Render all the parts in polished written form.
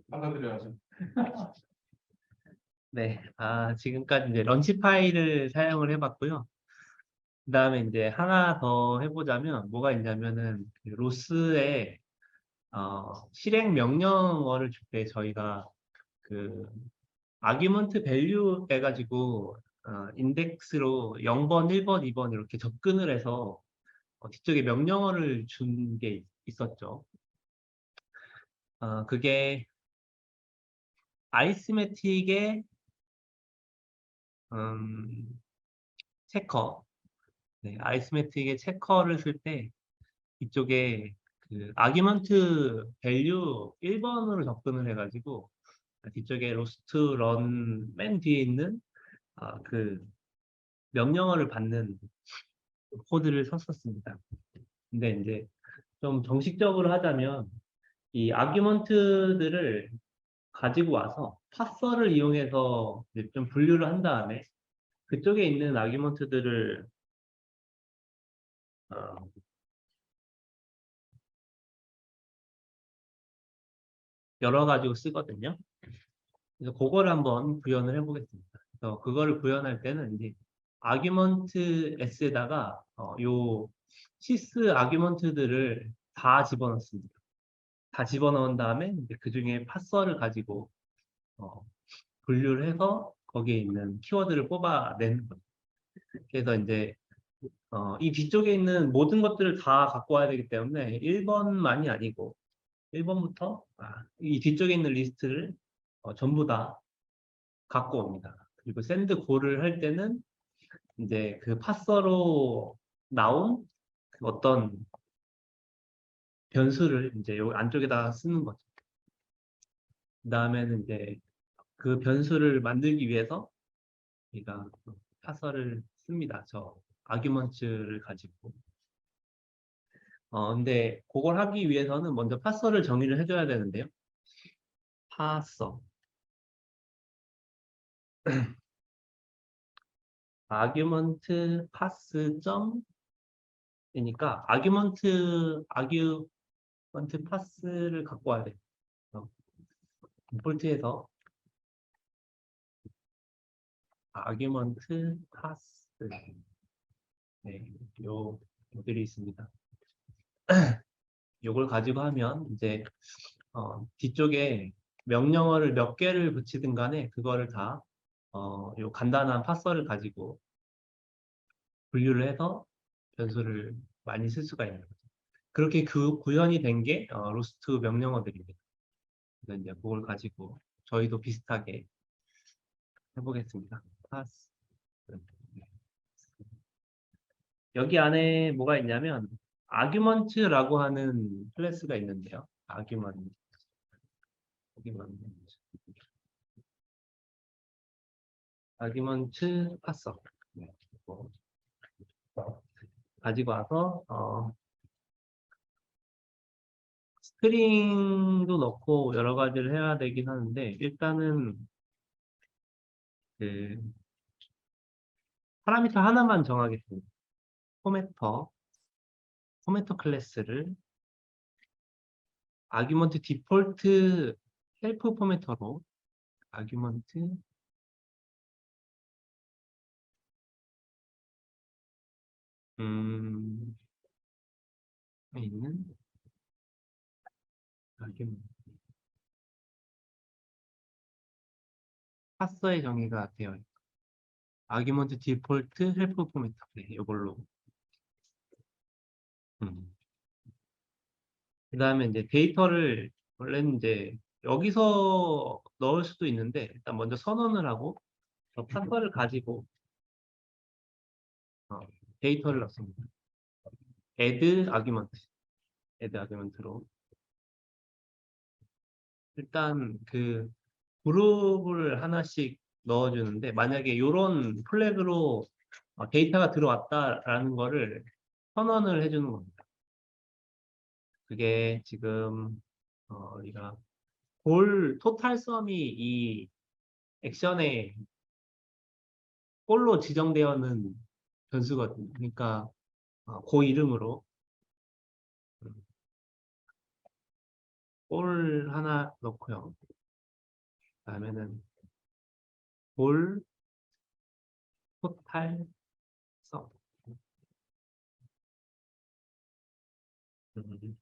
받아들여야죠. 네, 지금까지 이제 런치 파일을 사용을 해봤고요. 그 다음에 이제 하나 더 해보자면 뭐가 있냐면은 그 로스의 실행 명령어를 줄 때 저희가 그 아규먼트 밸류 해가지고 인덱스로 0번, 1번, 2번 이렇게 접근을 해서 뒤쪽에 명령어를 준 게 있었죠. 그게 아이스매틱의 체커, 네, 아이스매틱의 체커를 쓸 때 이쪽에 그 아규먼트 밸류 1번으로 접근을 해가지고 뒤쪽에 로스트 런 맨 뒤에 있는 그 명령어를 받는 코드를 썼었습니다. 근데 이제 좀 정식적으로 하자면 이 아규먼트들을 가지고 와서 파서를 이용해서 이제 좀 분류를 한 다음에 그쪽에 있는 아규먼트들을 어, 열어 가지고 쓰거든요. 그래서 그거를 한번 구현을 해보겠습니다. 그래서 그거를 구현할 때는 이제 아규먼트 s에다가 요 시스 아규먼트들을 다 집어넣습니다. 다 집어넣은 다음에 이제 그 중에 파서를 가지고 어, 분류를 해서 거기에 있는 키워드를 뽑아내는 거죠. 그래서 이제 이 뒤쪽에 있는 모든 것들을 다 갖고 와야 되기 때문에 1번만이 아니고 1번부터 이 뒤쪽에 있는 리스트를 전부 다 갖고 옵니다. 그리고 샌드 고를 할 때는 이제 그 파서로 나온 그 어떤 변수를 이제 요 안쪽에다 쓰는 거죠. 그 다음에는 이제 그 변수를 만들기 위해서 우리가 파서를 씁니다. 저 아규먼트를 가지고. 근데 그걸 하기 위해서는 먼저 파서를 정의를 해줘야 되는데요. 파서. 아규먼트 파스 점이니까 아규먼트 파스를 갖고 와야 돼요. 디폴트에서 아규먼트 파스 네, 요들이 있습니다. 요걸 가지고 하면 이제 뒤쪽에 명령어를 몇 개를 붙이든 간에 그거를 다 요 간단한 파서를 가지고 분류를 해서 변수를 많이 쓸 수가 있는 거죠. 그렇게 구현이 된 게 로스트 명령어들입니다. 그래서 이제 그걸 가지고 저희도 비슷하게 해보겠습니다. 파스. 여기 안에 뭐가 있냐면 아규먼트라고 하는 클래스가 있는데요. 아규먼트 파서 네, 가지고 와서 스트링도 넣고 여러 가지를 해야 되긴 하는데 일단은 그 파라미터 하나만 정하겠습니다. 포매터 클래스를 아규먼트 디폴트 헬프 포매터로 아규먼트 있는 아규먼트 파서의 정의가 되어 있고 아규먼트 디폴트 헬프 포매터 네, 이걸로 그 다음에 이제 데이터를 원래는 이제 여기서 넣을 수도 있는데 일단 먼저 선언을 하고 파서를 가지고 어, 데이터를 넣습니다. add 아규먼트로 일단 그 그룹을 하나씩 넣어주는데 만약에 이런 플래그로 데이터가 들어왔다라는 거를 선언을 해주는 겁니다. 그게 지금 우리가 토탈 썸이 이 액션의 골로 지정되어있는 변수거든요. 그러니까 그 이름으로 골 하나 넣고요. 다음에는 볼, 토탈, 서. 음,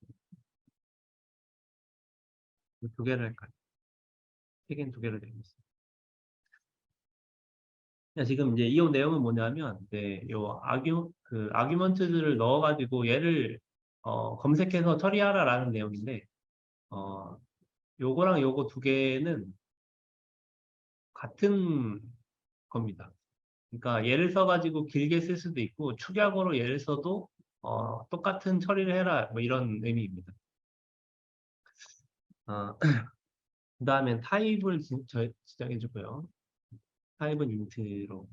두 개를 할까요? 세 개는 두 개를 드리겠습니다. 지금 이제 이 내용은 뭐냐면, 네, 요 아규먼트들을 넣어가지고 얘를 검색해서 처리하라라는 내용인데, 어, 요거랑 요거 두 개는 같은 겁니다. 그러니까 얘를 써가지고 길게 쓸 수도 있고 축약으로 얘를 써도 똑같은 처리를 해라 뭐 이런 의미입니다. 그 다음엔 타입을 지정해 주고요. 타입은 인트로.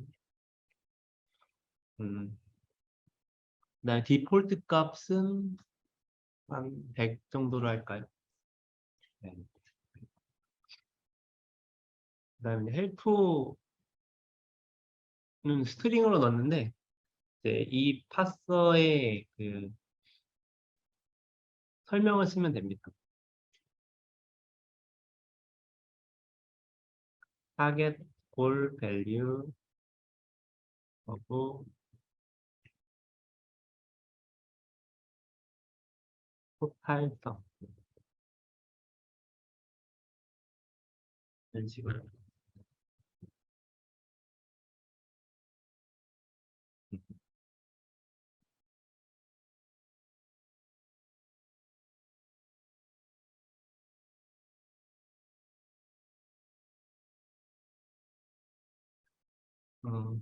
음, 그다음에 디폴트 값은 한 100 정도로 할까요? 네. 그다음에 헬프는 스트링으로 넣었는데 이제 이 파서의 그 설명을 쓰면 됩니다. target goal value 하고 토탈성 이런 식으로.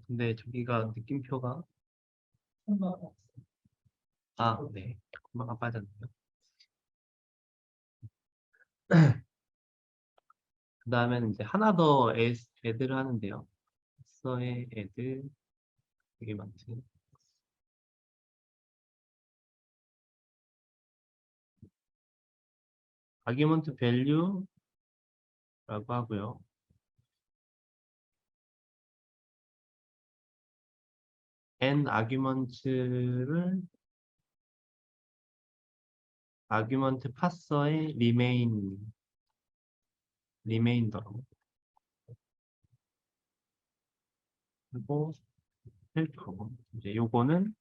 근데 저기가 느낌표가 네. 금방 빠졌네요. 그 다음에는 이제 하나 더 애드를 하는데요. 서의 애드 되게 많지. 아규먼트 밸류라고 하고요. n 아규먼트를 아규먼트 파서의 리메인더로 그리고 헬프 이제 요거는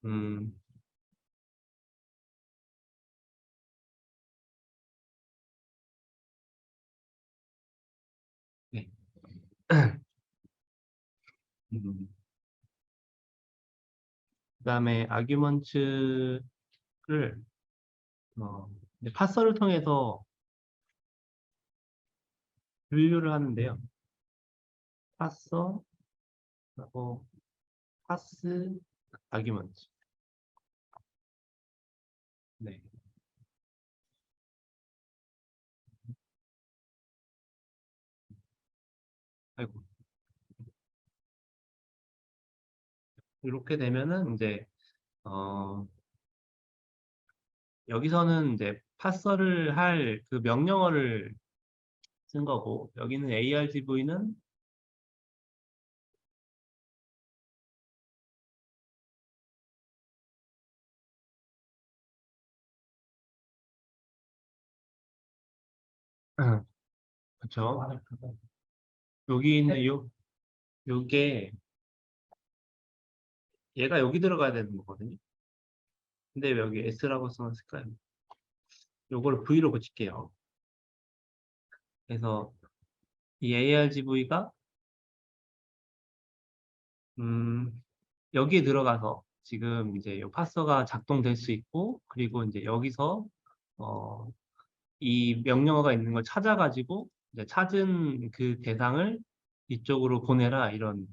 음, 네. 그다음에 아규먼트를 이제 파서를 통해서 분류를 하는데요. 파서 하고 파스 아규먼트. 네. 아이고. 이렇게 되면은 이제 어, 여기서는 이제 파서를 할 그 명령어를 쓴 거고 여기는 argv는 그렇죠. 여기 있는 요게 얘가 여기 들어가야 되는 거거든요. 근데 왜 여기 s라고 써놨을까요? 요걸 v로 고칠게요. 그래서 이 argv가 여기에 들어가서 지금 이제 요 파서가 작동될 수 있고 그리고 이제 여기서 어, 이 명령어가 있는 걸 찾아가지고 이제 찾은 그 대상을 이쪽으로 보내라 이런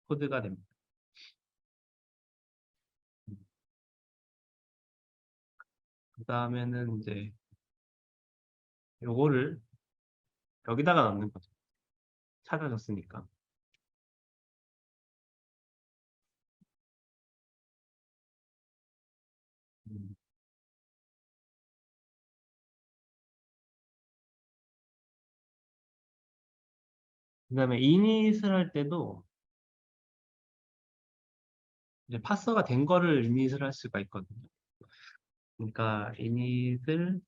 코드가 됩니다. 그 다음에는 이제 요거를 여기다가 넣는 거죠. 찾아졌으니까. 음, 그다음에 이닛을 할 때도 이제 파서가 된 거를 이닛을 할 수가 있거든요. 그러니까 이닛을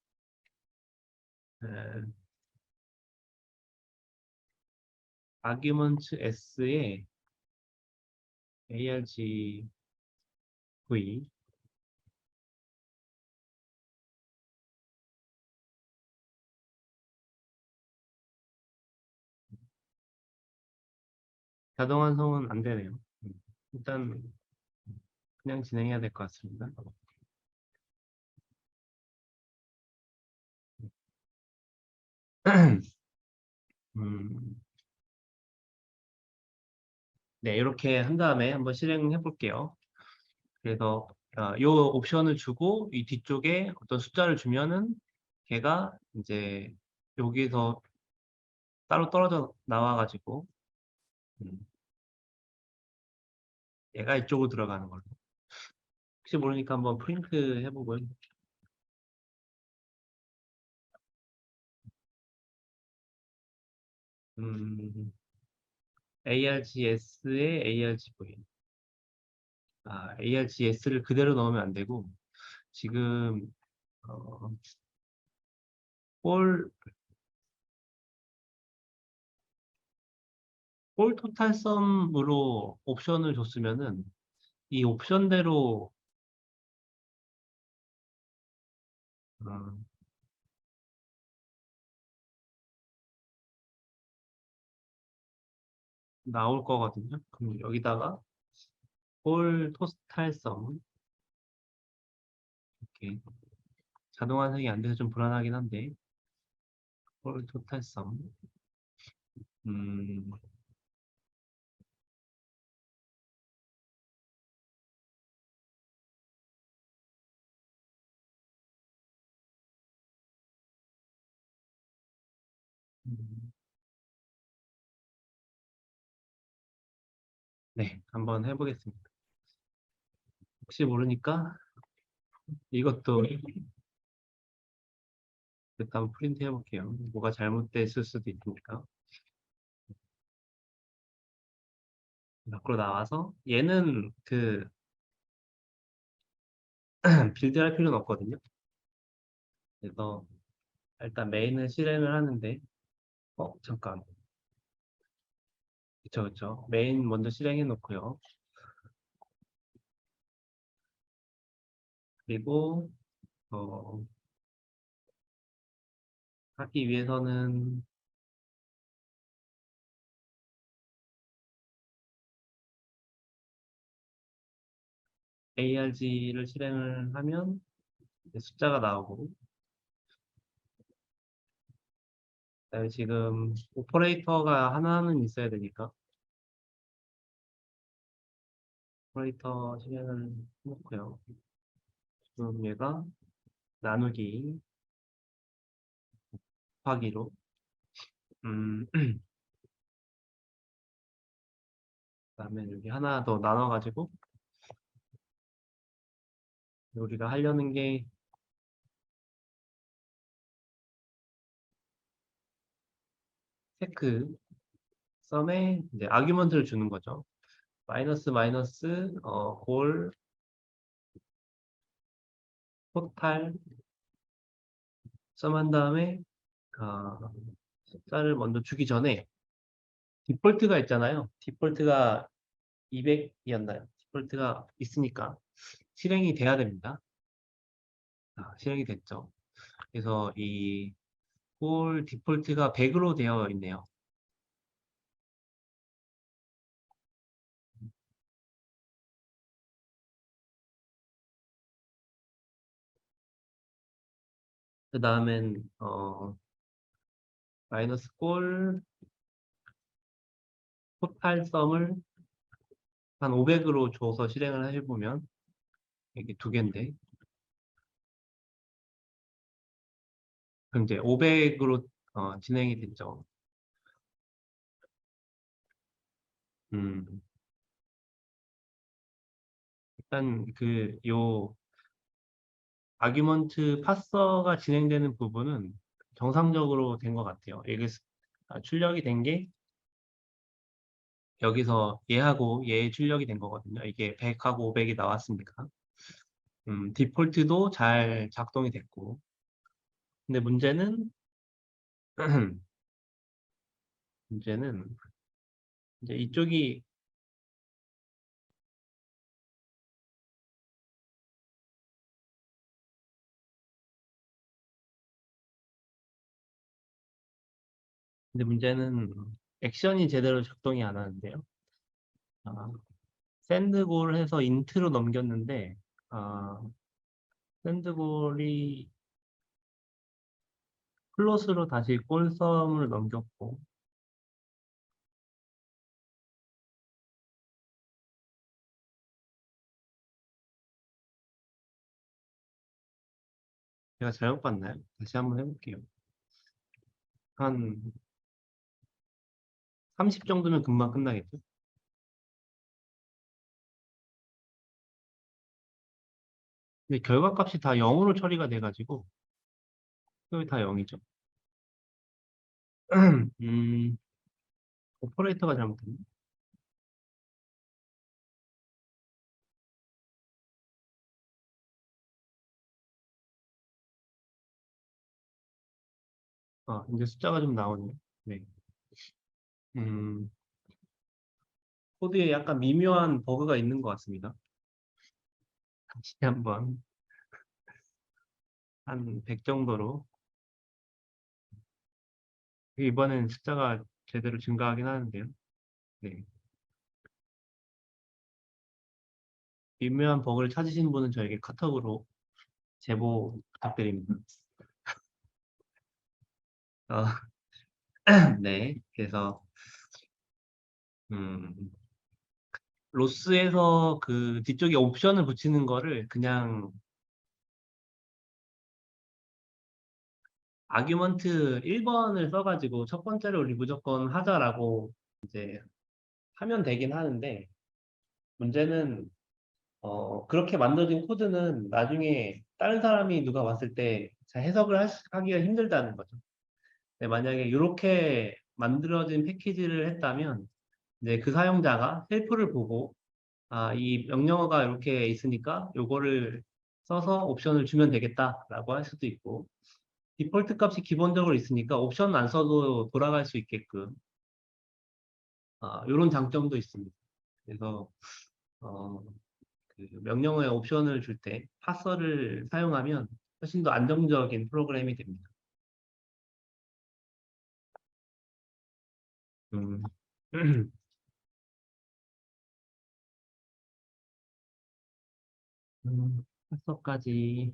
argument s에 argv 자동 완성은 안 되네요. 일단 그냥 진행해야 될 것 같습니다. 음, 네, 이렇게 한 다음에 한번 실행해 볼게요. 그래서 이 옵션을 주고 이 뒤쪽에 어떤 숫자를 주면은 걔가 이제 여기서 따로 떨어져 나와가지고 음, 얘가 이쪽으로 들어가는 걸로. 혹시 모르니까 한번 프린트 해보고요. 음, args에 argv. args를 그대로 넣으면 안 되고 지금 어, 볼, 볼 토탈 썸으로 옵션을 줬으면은 이 옵션대로 어, 나올 거거든요. 그럼 여기다가 볼 토탈 썸 이렇게 자동 완성이 안 돼서 좀 불안하긴 한데 볼 토탈 썸 음, 음, 네, 한번 해보겠습니다. 혹시 모르니까 이것도 일단 프린트 해볼게요. 뭐가 잘못됐을 수도 있으니까. 밖으로 나와서 얘는 그 빌드할 필요는 없거든요. 그래서 일단 메인을 실행을 하는데 잠깐. 그쵸, 그쵸. 메인 먼저 실행해 놓고요. 그리고 어, 하기 위해서는 arg를 실행을 하면 이제 숫자가 나오고 그다음에 지금 오퍼레이터가 하나는 있어야 되니까 오퍼레이터 실행을 해놓고요. 지금 얘가 나누기 곱하기로 음, 그다음에 여기 하나 더 나눠가지고 우리가 하려는 게 체크 썸에 이제 아규먼트를 주는 거죠. 마이너스 마이너스 골 토탈 썸한 다음에 어, 숫자를 먼저 주기 전에 디폴트가 있잖아요. 디폴트가 200이었나요? 디폴트가 있으니까 실행이 돼야 됩니다. 실행이 됐죠. 그래서 이 골 디폴트가 100으로 되어 있네요. 그 다음엔 마이너스 골 토탈 썸을 한 500으로 줘서 실행을 해보면 이게 두 개인데 그럼 이제 500으로 진행이 됐죠. 음, 일단 요 아규먼트 파서가 진행되는 부분은 정상적으로 된 것 같아요. 이게 출력이 된 게 여기서 얘하고 얘의 출력이 된 거거든요. 이게 100하고 500이 나왔으니까. 디폴트도 잘 작동이 됐고. 근데 문제는, 문제는, 이제 이쪽이, 근데 문제는 액션이 제대로 작동이 안 하는데요. 아, 샌드골 해서 인트로 넘겼는데, 아, 샌드골이 클로스로 다시 골섬을 넘겼고, 제가 잘못 봤나요? 다시 한번 해볼게요. 한 30 정도면 금방 끝나겠죠? 근데 결과값이 다 0으로 처리가 돼가지고, 여기 다 0이죠. 음, 오퍼레이터가 잘못됐네. 이제 숫자가 좀 나오네요. 네. 음, 코드에 약간 미묘한 버그가 있는 것 같습니다. 다시 한번 한 100 정도로. 이번엔 숫자가 제대로 증가하긴 하는데요. 네. 미묘한 버그를 찾으신 분은 저에게 카톡으로 제보 부탁드립니다. 어, 네. 그래서, 음, 로스에서 그 뒤쪽에 옵션을 붙이는 거를 그냥 아규먼트 1번을 써가지고 첫 번째를 우리 무조건 하자라고 이제 하면 되긴 하는데, 문제는 그렇게 만들어진 코드는 나중에 다른 사람이 누가 봤을 때 잘 해석을 하기가 힘들다는 거죠. 근데 만약에 이렇게 만들어진 패키지를 했다면 이제 그 사용자가 헬프를 보고 이 명령어가 이렇게 있으니까 요거를 써서 옵션을 주면 되겠다라고 할 수도 있고, 디폴트 값이 기본적으로 있으니까 옵션 안 써도 돌아갈 수 있게끔 이런 장점도 있습니다. 그래서 어, 그 명령어에 옵션을 줄 때 파서를 사용하면 훨씬 더 안정적인 프로그램이 됩니다. 음, 파서까지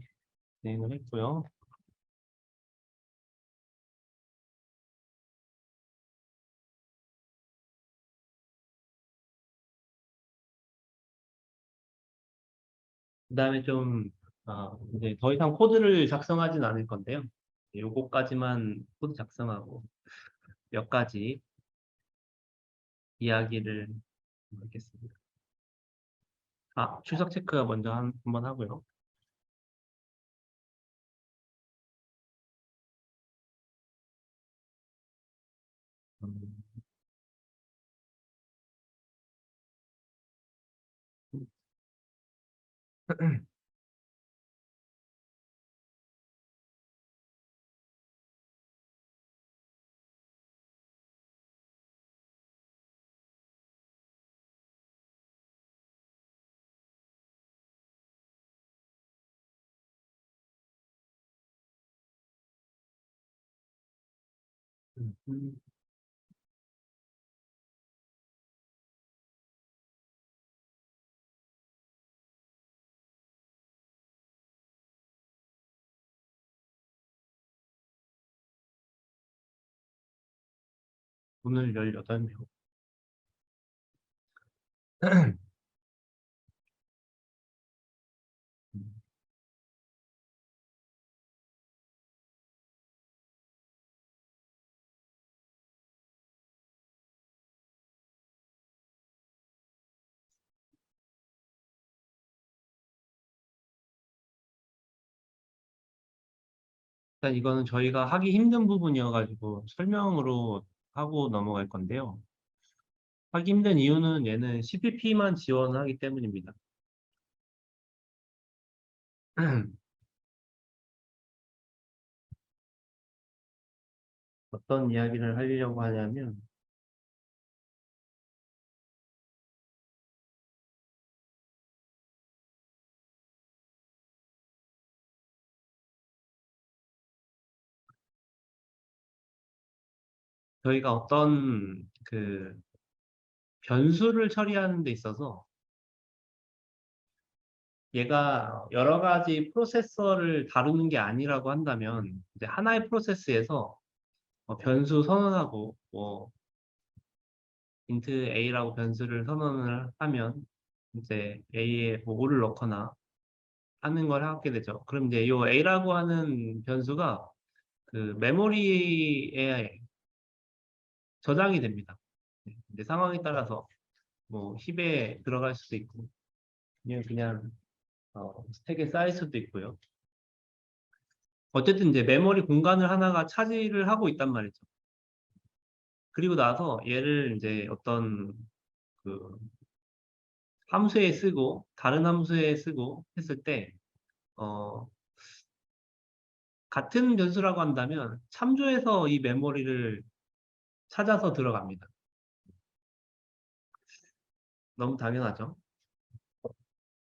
진행을 했고요. 그다음에 좀 이제 더 이상 코드를 작성하진 않을 건데요. 요거까지만 코드 작성하고 몇 가지 이야기를 하겠습니다. 출석 체크 먼저 한번 하고요. 음, 음, 오늘 18명. 일단 이거는 저희가 하기 힘든 부분이어가지고 설명으로 하고 넘어갈 건데요. 하기 힘든 이유는 얘는 CPP만 지원하기 때문입니다. 어떤 이야기를 하려고 하냐면, 저희가 어떤 그 변수를 처리하는 데 있어서 얘가 여러 가지 프로세서를 다루는 게 아니라고 한다면 이제 하나의 프로세스에서 변수 선언하고 뭐 int a라고 변수를 선언을 하면 이제 a에 뭐 5를 넣거나 하는 걸 하게 되죠. 그럼 이제 이 a라고 하는 변수가 그 메모리에 저장이 됩니다. 이제 상황에 따라서 뭐 힙에 들어갈 수도 있고 아니면 그냥 스택에 쌓일 수도 있고요. 어쨌든 이제 메모리 공간을 하나가 차지를 하고 있단 말이죠. 그리고 나서 얘를 이제 어떤 그 함수에 쓰고 다른 함수에 쓰고 했을 때 어, 같은 변수라고 한다면 참조해서 이 메모리를 찾아서 들어갑니다. 너무 당연하죠.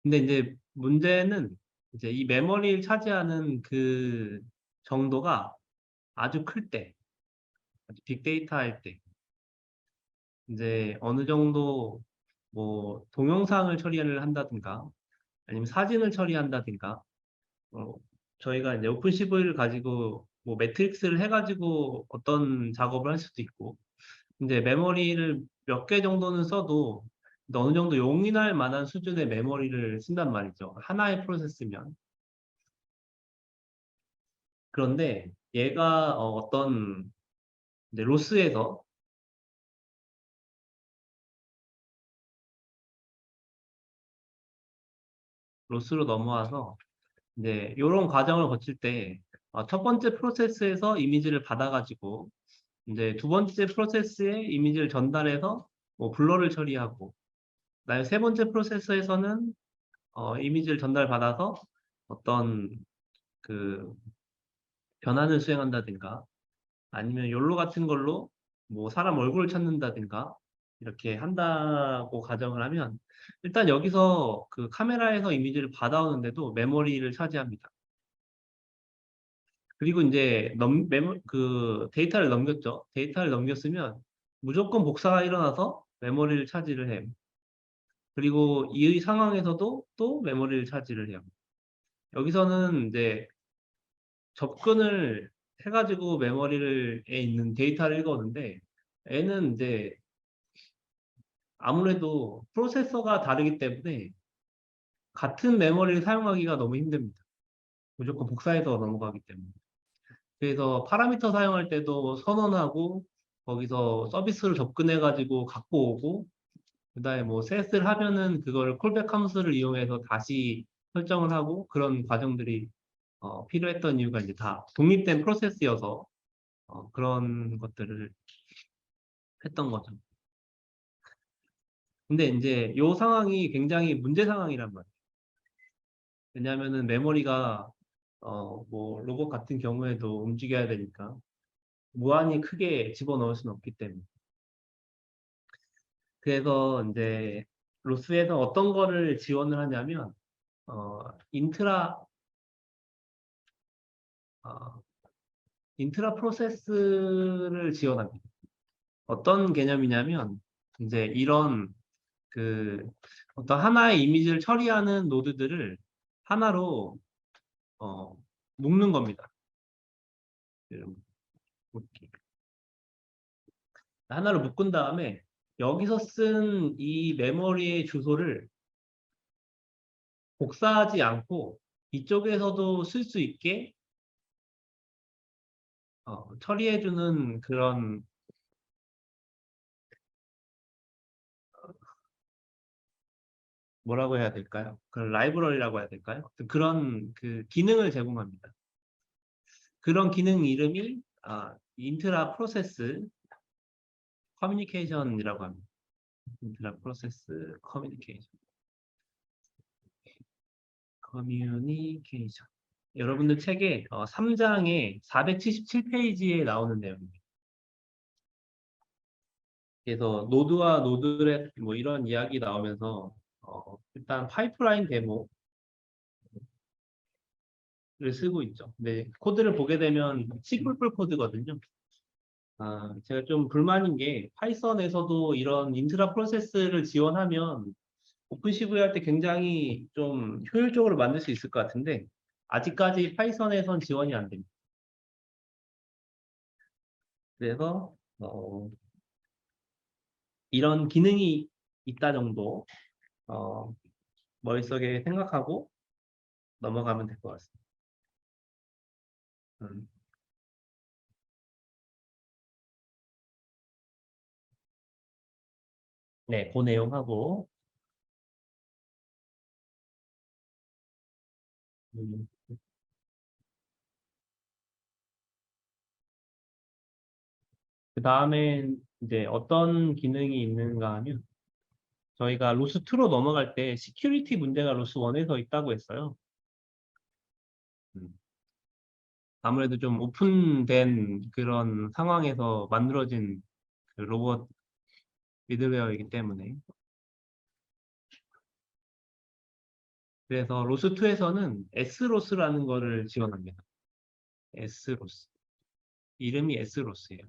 근데 이제 문제는 이제 이 메모리를 차지하는 그 정도가 아주 클 때, 아주 빅데이터 할 때, 이제 어느 정도 뭐 동영상을 처리를 한다든가 아니면 사진을 처리한다든가 어, 저희가 이제 오픈CV를 가지고 뭐 매트릭스를 해가지고 어떤 작업을 할 수도 있고 이제 메모리를 몇 개 정도는 써도 어느 정도 용인할 만한 수준의 메모리를 쓴단 말이죠. 하나의 프로세스면. 그런데 얘가 어떤 이제 로스에서 로스로 넘어와서 이제 이런 과정을 거칠 때 첫 번째 프로세스에서 이미지를 받아가지고 이제 두 번째 프로세스에 이미지를 전달해서 뭐 블러를 처리하고 그다음에 세 번째 프로세스에서는 이미지를 전달받아서 어떤 그 변환을 수행한다든가 아니면 욜로 같은 걸로 뭐 사람 얼굴을 찾는다든가 이렇게 한다고 가정을 하면 일단 여기서 그 카메라에서 이미지를 받아오는데도 메모리를 차지합니다. 그리고 이제 그 데이터를 넘겼죠. 데이터를 넘겼으면 무조건 복사가 일어나서 메모리를 차지를 해요. 그리고 이 상황에서도 또 메모리를 차지를 해요. 여기서는 이제 접근을 해가지고 메모리에 있는 데이터를 읽었는데 얘는 이제 아무래도 프로세서가 다르기 때문에 같은 메모리를 사용하기가 너무 힘듭니다. 무조건 복사해서 넘어가기 때문에. 그래서 파라미터 사용할 때도 선언하고 거기서 서비스를 접근해가지고 갖고 오고 그다음에 뭐 셋을 하면은 그걸 콜백 함수를 이용해서 다시 설정을 하고 그런 과정들이 필요했던 이유가 이제 다 독립된 프로세스여서 그런 것들을 했던 거죠. 근데 이제 이 상황이 굉장히 문제 상황이란 말이에요. 왜냐하면은 메모리가 뭐 로봇 같은 경우에도 움직여야 되니까 무한히 크게 집어넣을 수는 없기 때문에. 그래서 이제 로스에서 어떤 거를 지원을 하냐면 어, 인트라 어, 인트라 프로세스를 지원합니다. 어떤 개념이냐면 이제 이런 그 어떤 하나의 이미지를 처리하는 노드들을 하나로 어, 묶는 겁니다. 묶기. 하나로 묶은 다음에 여기서 쓴 이 메모리의 주소를 복사하지 않고 이쪽에서도 쓸 수 있게 처리해주는 그런 뭐라고 해야 될까요? 그런 라이브러리라고 해야 될까요? 그런 그 기능을 제공합니다. 그런 기능 이름이 인트라 프로세스 커뮤니케이션이라고 합니다. 인트라 프로세스 커뮤니케이션. 여러분들 책에 3장에 477페이지에 나오는 내용입니다. 그래서 노드와 노드렛 뭐 이런 이야기 나오면서 일단 파이프라인 데모를 쓰고 있죠. 근데 코드를 보게 되면 C++ 코드거든요. 제가 좀 불만인 게 파이썬에서도 이런 인트라 프로세스를 지원하면 오픈CV 할 때 굉장히 좀 효율적으로 만들 수 있을 것 같은데 아직까지 파이썬에선 지원이 안 됩니다. 그래서 이런 기능이 있다 정도 어, 머릿속에 생각하고 넘어가면 될 것 같습니다. 음. 네, 그 내용하고 음, 그 다음에 이제 어떤 기능이 있는가 하면 저희가 로스2로 넘어갈 때 시큐리티 문제가 로스1에서 있다고 했어요. 음. 아무래도 좀 오픈된 그런 상황에서 만들어진 그 로봇 미드웨어이기 때문에 그래서 로스2에서는 S로스라는 거를 지원합니다. S로스. 이름이 S로스예요.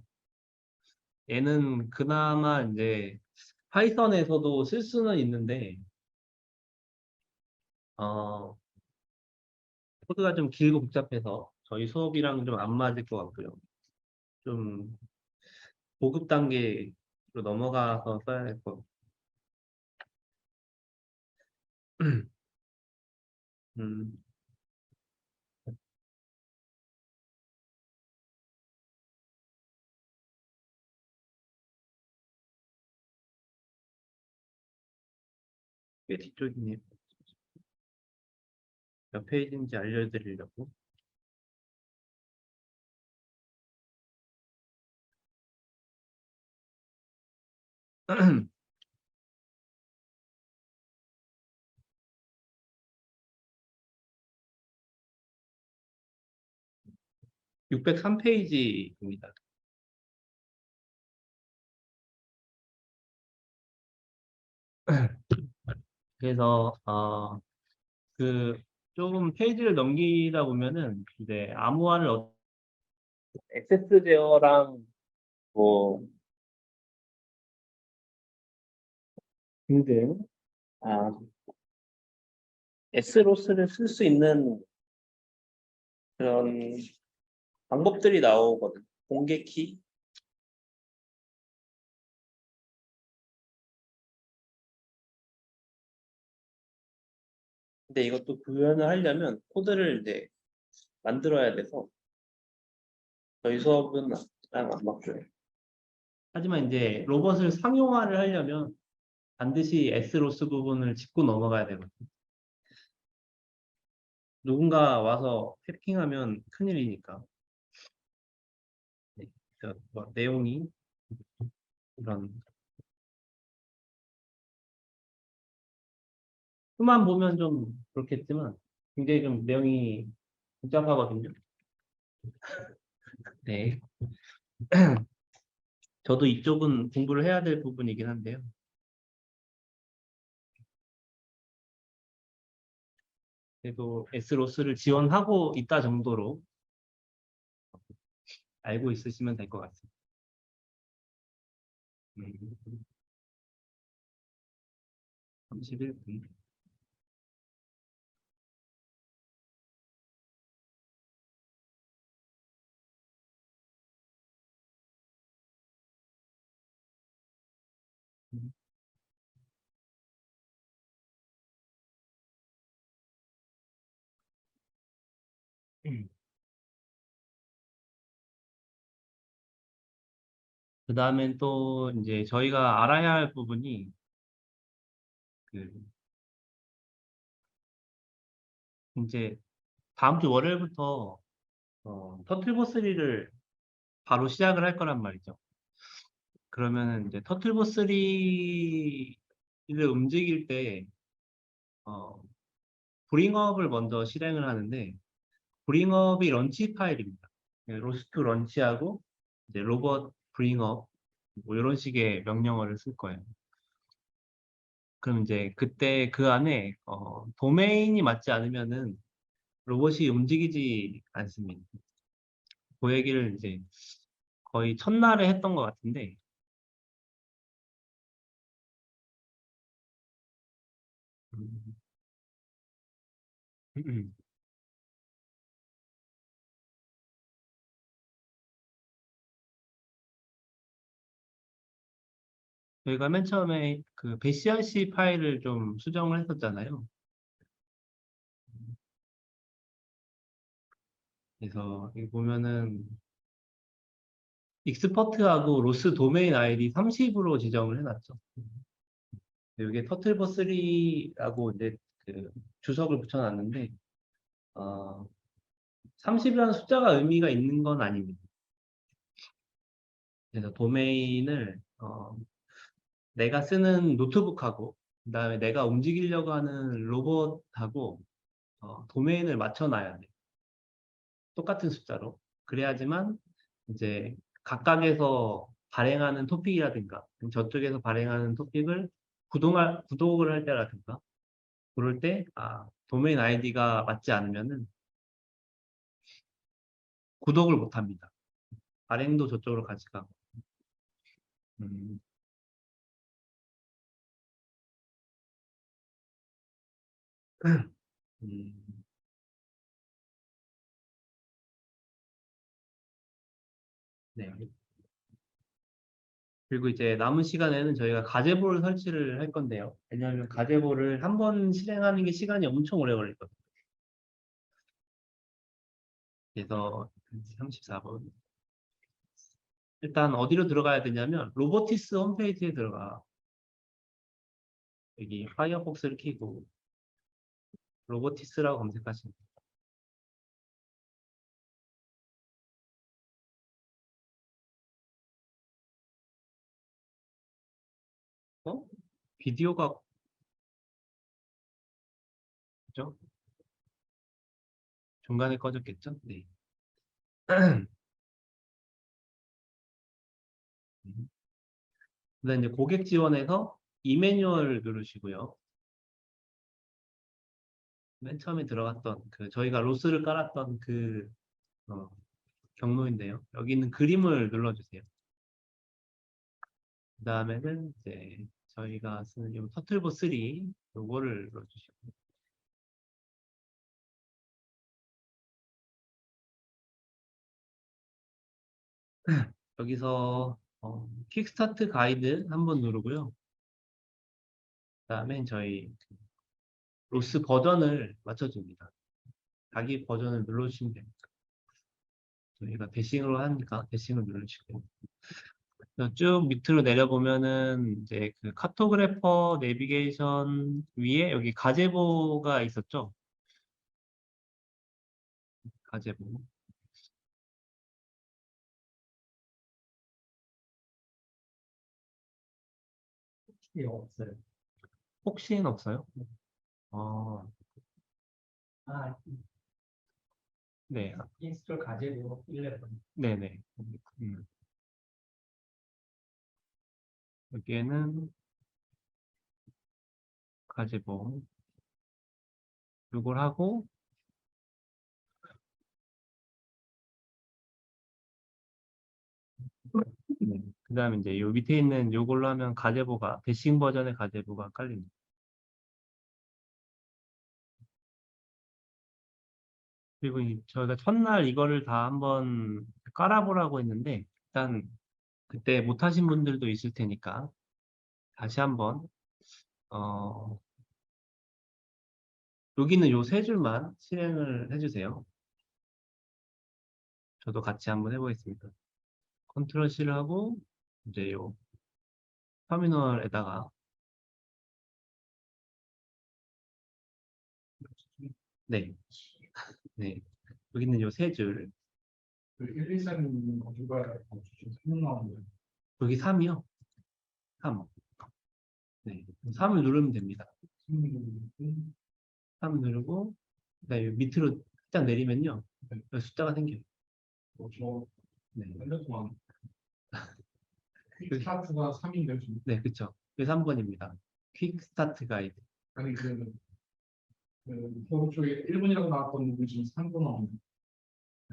얘는 그나마 이제 파이썬에서도 쓸 수는 있는데 어, 코드가 좀 길고 복잡해서 저희 수업이랑 좀 안 맞을 것 같고요. 좀 고급 단계로 넘어가서 써야 될 것 같고. 음, 꽤 뒤쪽이네요. 몇 페이지인지 알려드리려고. 603페이지입니다. 그래서 그 조금 페이지를 넘기다 보면은 이제 암호화를 액세스 제어랑 뭐 등등 아, S로스를 쓸 수 있는 그런 방법들이 나오거든. 공개 키. 근데 이것도 구현을 하려면 코드를 이제 만들어야 돼서 저희 수업은 안 맞줘요. 하지만 이제 로봇을 상용화를 하려면 반드시 S로스 부분을 짚고 넘어가야 되거든요. 누군가 와서 해킹하면 큰일이니까. 네, 뭐 내용이 이런 수만 보면 좀 그렇겠지만 굉장히 좀 내용이 복잡하거든요. 네. 저도 이쪽은 공부를 해야 될 부분이긴 한데요. 그래도 S로스를 지원하고 있다 정도로 알고 있으시면 될 것 같습니다. 31분. 그 다음엔 또 이제 저희가 알아야 할 부분이 그 이제 다음 주 월요일부터 터틀버 3를 바로 시작을 할 거란 말이죠. 그러면은 이제 터틀보 3를 움직일 때 브링업을 먼저 실행을 하는데 브링업이 런치 파일입니다. 로스트 런치하고 이제 로봇 브링업 뭐 이런 식의 명령어를 쓸 거예요. 그럼 이제 그때 그 안에 도메인이 맞지 않으면은 로봇이 움직이지 않습니다. 그 얘기를 이제 거의 첫날에 했던 것 같은데 음, 음. 저희가 맨 처음에 그 배시RC 파일을 좀 수정을 했었잖아요. 그래서 여기 보면은 익스퍼트하고 로스 도메인 아이디 30으로 지정을 해놨죠. 여기에 터틀버3라고 이제 그 주석을 붙여놨는데 30이라는 숫자가 의미가 있는 건 아닙니다. 그래서 도메인을 내가 쓰는 노트북하고 그다음에 내가 움직이려고 하는 로봇하고 도메인을 맞춰놔야 돼. 똑같은 숫자로. 그래야지만 이제 각각에서 발행하는 토픽이라든가 저쪽에서 발행하는 토픽을 구독을 할 때라든가 그럴 때 도메인 아이디가 맞지 않으면은 구독을 못 합니다. 발행도 저쪽으로 같이 가고. 음, 음, 네. 그리고 이제 남은 시간에는 저희가 가제보를 설치를 할 건데요. 왜냐하면 가제보를 한 번 실행하는 게 시간이 엄청 오래 걸리거든요. 그래서 34분. 일단 어디로 들어가야 되냐면 로보티스 홈페이지에 들어가. 여기 파이어폭스를 켜고 로보티스라고 검색하시면 돼요. 어? 비디오가 그죠? 중간에 꺼졌겠죠? 네. 그다음 이제 고객 지원에서 이매뉴얼 누르시고요. 맨 처음에 들어갔던 그 저희가 로스를 깔았던 그 어, 경로인데요. 여기 있는 그림을 눌러주세요. 그 다음에는 이제 저희가 쓰는 이 터틀보 3 요거를 눌러주시고 여기서 킥스타트 가이드 한번 누르고요. 그 다음에 저희 로스 버전을 맞춰줍니다. 자기 버전을 눌러주시면 됩니다. 저희가 대싱으로 하니까 대싱을 누르시고 쭉 밑으로 내려보면은 이제 그 카토그래퍼 내비게이션 위에 여기 가제보가 있었죠. 가제보. 예, 없어요. 혹시는 없어요? 어, 아, 네. 인스톨 가제보 11. 네네. 음, 여기에는 가제보 이걸 하고 네. 그다음에 이제 요 밑에 있는 요걸로 하면 가제보가 대싱 버전의 가제보가 깔립니다. 그리고 저희가 첫날 이거를 다 한번 깔아보라고 했는데 일단 그때 못하신 분들도 있을 테니까 다시 한번 어, 여기는 요 세 줄만 실행을 해주세요. 저도 같이 한번 해보겠습니다. 컨트롤 C를 하고 이제 요 터미널에다가 네, 네. 여기는 요 세 줄. 그 1, 2, 3 누가 지금 설명 나오는데 여기 3이요? 3. 네. 3을 누르면 됩니다. 3 누르고, 그다음에 밑으로 살짝 내리면요. 여기 숫자가 생겨요. 네. 퀵스타트가 3인데 지금. 네, 그쵸. 그게 3번입니다. 퀵 스타트 가이드. 아니 도로 쪽에 1분이라고 나왔던 부분이 지금 3분 나오네.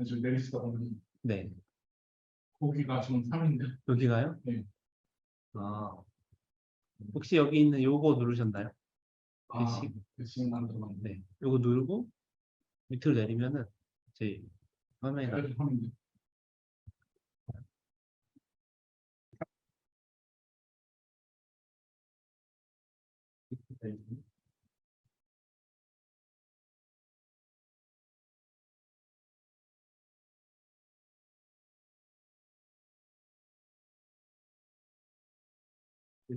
지금 내리시다 보면 네. 거기가 지금 3인데. 여기가요? 네. 아, 혹시 여기 있는 요거 누르셨나요? 아, 대시? 지금 안 들어갔네. 네. 요거 누르고 밑으로 내리면은 제 화면이 나. 3인데.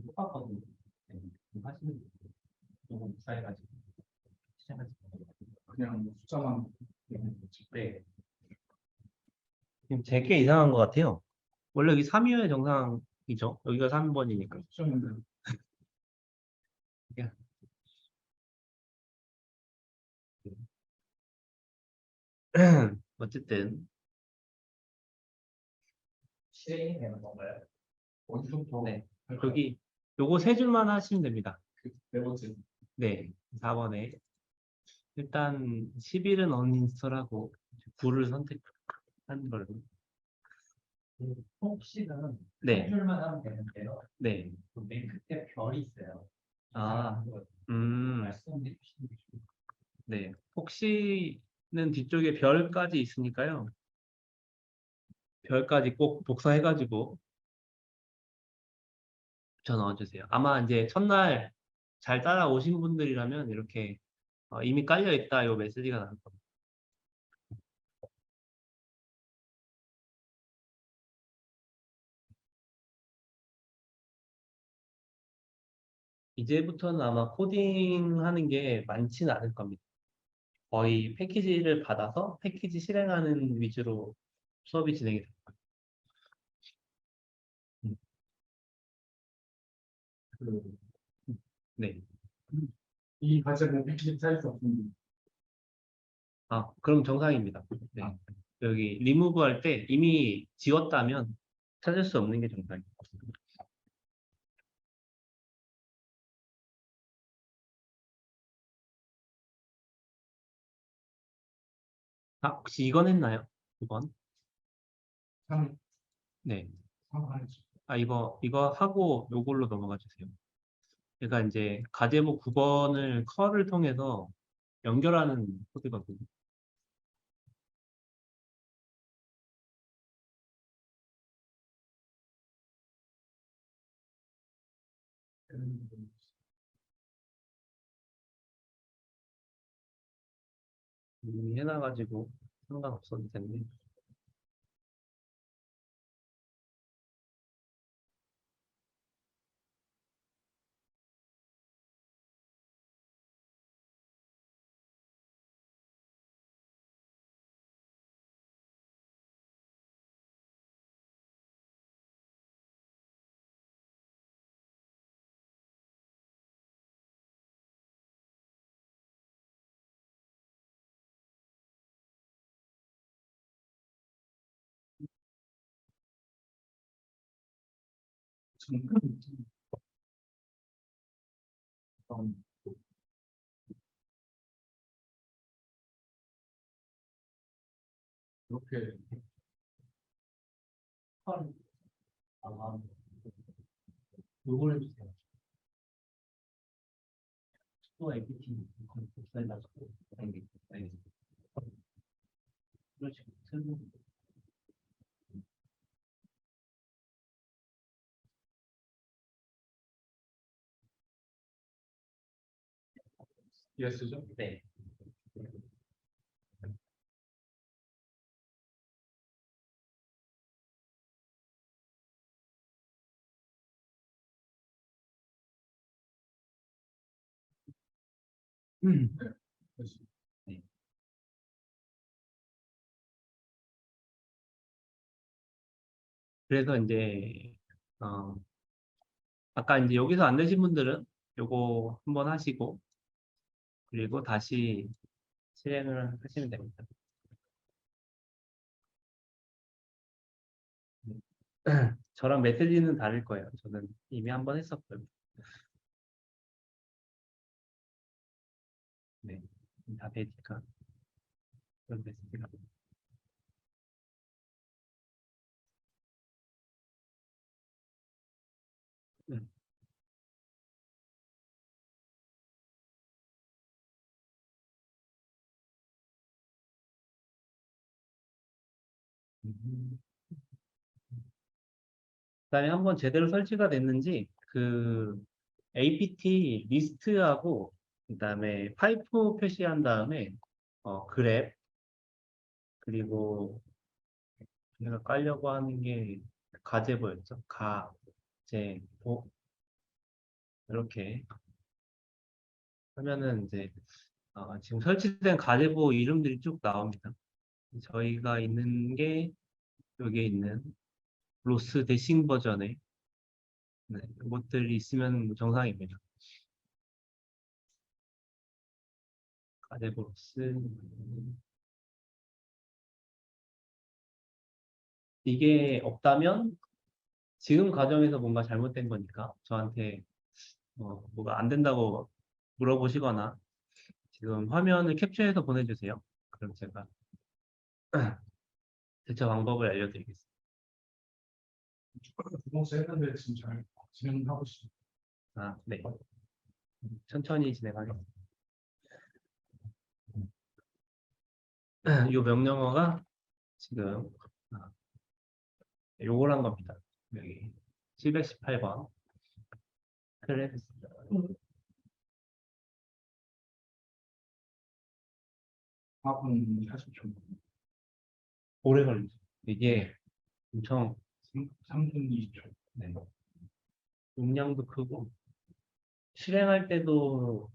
똑같거든요. 네. 하시면 요거 사해가지고 시작하시면 그냥 숫자만. 네. 지금 제게 이상한 것 같아요. 원래 여기 3위의 정상이죠. 여기가 3번이니까. 숫자인데. 어쨌든 실행이 되는 건가요? 어디서부터? 네. 할까요? 여기 요거 세 줄만 하시면 됩니다. 네 번째. 네. 4번에 일단 10일은 언인스톨하고 9를 선택한 걸로. 혹시는 네. 한 줄만 하면 되는데요. 네. 맨 끝에 별이 있어요. 아, 말씀해 주시는 게 좋을 것 네. 혹시는 뒤쪽에 별까지 있으니까요. 별까지 꼭 복사해가지고 저 넣어주세요. 아마 이제 첫날 잘 따라오신 분들이라면 이렇게 이미 깔려 있다 요 메시지가 나올 겁니다. 이제부터는 아마 코딩하는 게 많지는 않을 겁니다. 거의 패키지를 받아서 패키지 실행하는 위주로 수업이 진행이 될 거예요. 네. 이 과제는 패키지 사이즈 없습니다. 아, 그럼 정상입니다. 네. 여기 리무브 할 때 이미 지웠다면 찾을 수 없는 게 정상입니다. 아, 혹시 이건 했나요? 2번? 3, 네. 3 하죠. 아, 이거 하고 요걸로 넘어가 주세요. 그러니까 이제 가제목 9번을 컬을 통해서 연결하는 코드거든요. 이미 해놔가지고 상관없어도 됐네. 이렇게 같아요. 요걸 해주세요. 또 APT 복사해가지고 알겠습니다. 그렇지. 예스죠? 네. 네. 됐습니다. 그래서 이제 어, 아까 이제 여기서 안 되신 분들은 요거 한번 하시고 그리고 다시 실행을 하시면 됩니다. 저랑 메시지는 다를 거예요. 저는 이미 한번 했었고요. 네, 다 되니까 그런 메시지가. 음. 음. 그다음에 한번 제대로 설치가 됐는지 그 apt 리스트하고 그다음에 파이프 표시한 다음에 그랩 그리고 제가 깔려고 하는 게 가제보였죠. 가제보 이렇게 하면은 이제 지금 설치된 가제보 이름들이 쭉 나옵니다. 저희가 있는 게 여기에 있는 로스 대싱 버전의 네, 것들이 있으면 정상입니다. 가제보 로스 이게 없다면 지금 과정에서 뭔가 잘못된 거니까 저한테 뭐가 안 된다고 물어보시거나 지금 화면을 캡처해서 보내주세요. 그럼 제가 대처 방법을 알려드리겠습니다. 두 번째 했는데 지금 잘 진행하고 있습니다. 네. 천천히 진행하겠습니다. 이 명령어가 지금 요거란 겁니다. 여기 718번 클랩 4분 40초. 오래 걸리죠. 이게 엄청 3분 20초. 네. 용량도 크고 실행할 때도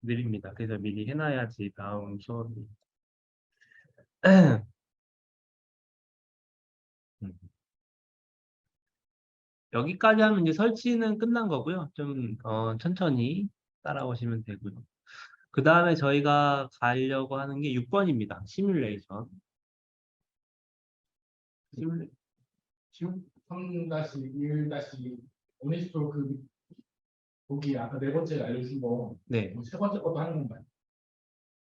느립니다. 그래서 미리 해놔야지 다음 수업이 음. 여기까지 하면 이제 설치는 끝난 거고요. 좀 천천히 따라오시면 되고요. 그 다음에 저희가 가려고 하는 게 6번입니다. 시뮬레이션. 지금 3-1- 오네스토 거기 아까 네 번째 알려준 거, 네. 세 번째 것도 하는 건가요?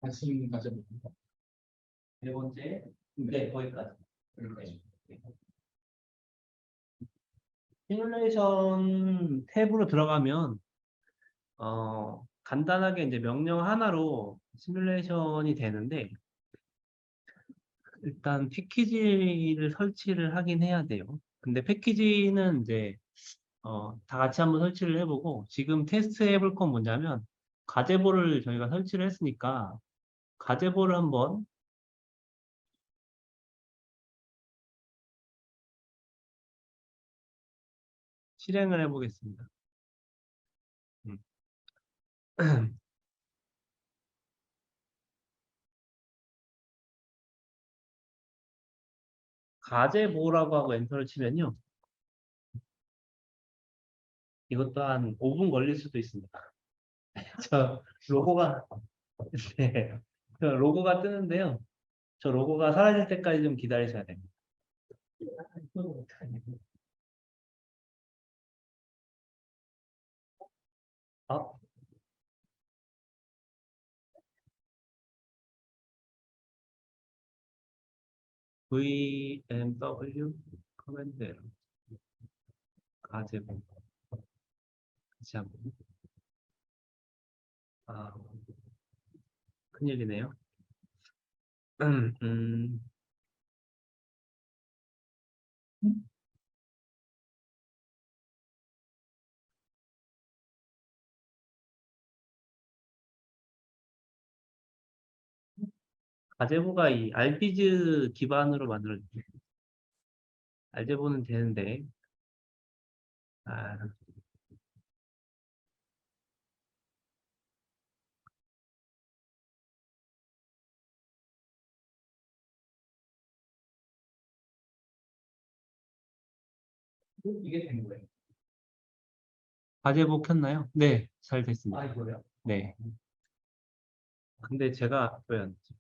관심 가져볼까요? 네 번째, 네, 거기까지. 네. 시뮬레이션 탭으로 들어가면 간단하게 이제 명령 하나로 시뮬레이션이 되는데 일단 패키지를 설치를 하긴 해야 돼요. 근데 패키지는 이제 다 같이 한번 설치를 해보고 지금 테스트 해볼 건 뭐냐면 가제보를 저희가 설치를 했으니까 가제보를 한번 실행을 해보겠습니다. 음. 가제보라고 하고 엔터를 치면요. 이것도 한 5분 걸릴 수도 있습니다. 저 로고가 네, 저 로고가 뜨는데요. 저 로고가 사라질 때까지 좀 기다리셔야 됩니다. 어? VMW 커맨드 가제보 다시 한번 아 큰일이네요. 음, 음, 가제보가 이 알피즈 기반으로 만들어진 알제보는 되는데 아, 이게 된 거예요. 과제복 켰나요? 네, 잘 됐습니다. 아, 이거요? 네. 근데 제가 왜 안 됐지?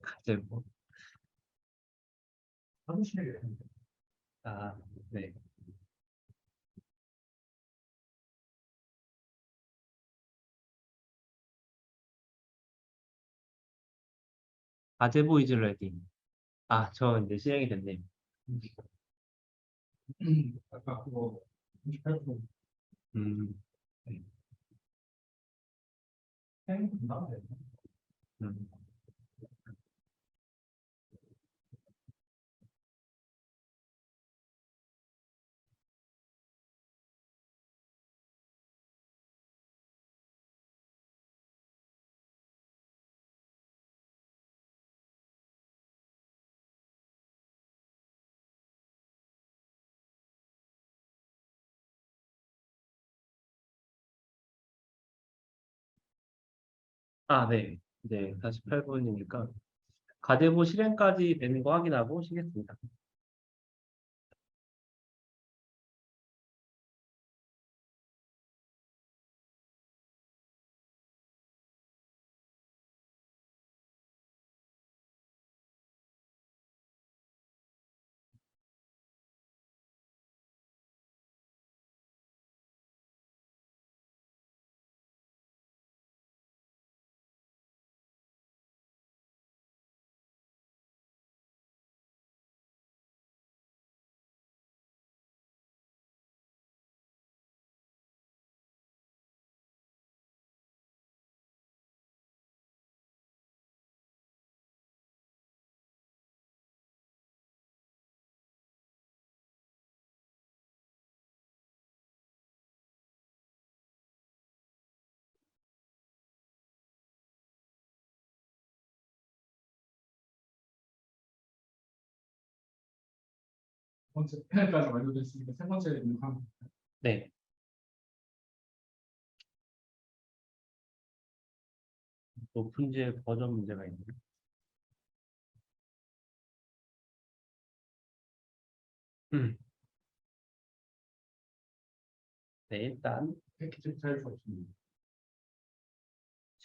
과제복. 사무실에 아, 네. 과제복 is ready. 아, 저 이제 실행이 됐네요. 아까 그거 98% 음, 행 금방 돼. 음. 아, 네. 이제 48분이니까 과제복 실행까지 되는 거 확인하고 쉬겠습니다. 두 번째 패널까지 완료됐으니까 세 번째 한 네. 오픈제 버전 문제가 있네요. 네, 일단 패키지 파일 없습니다.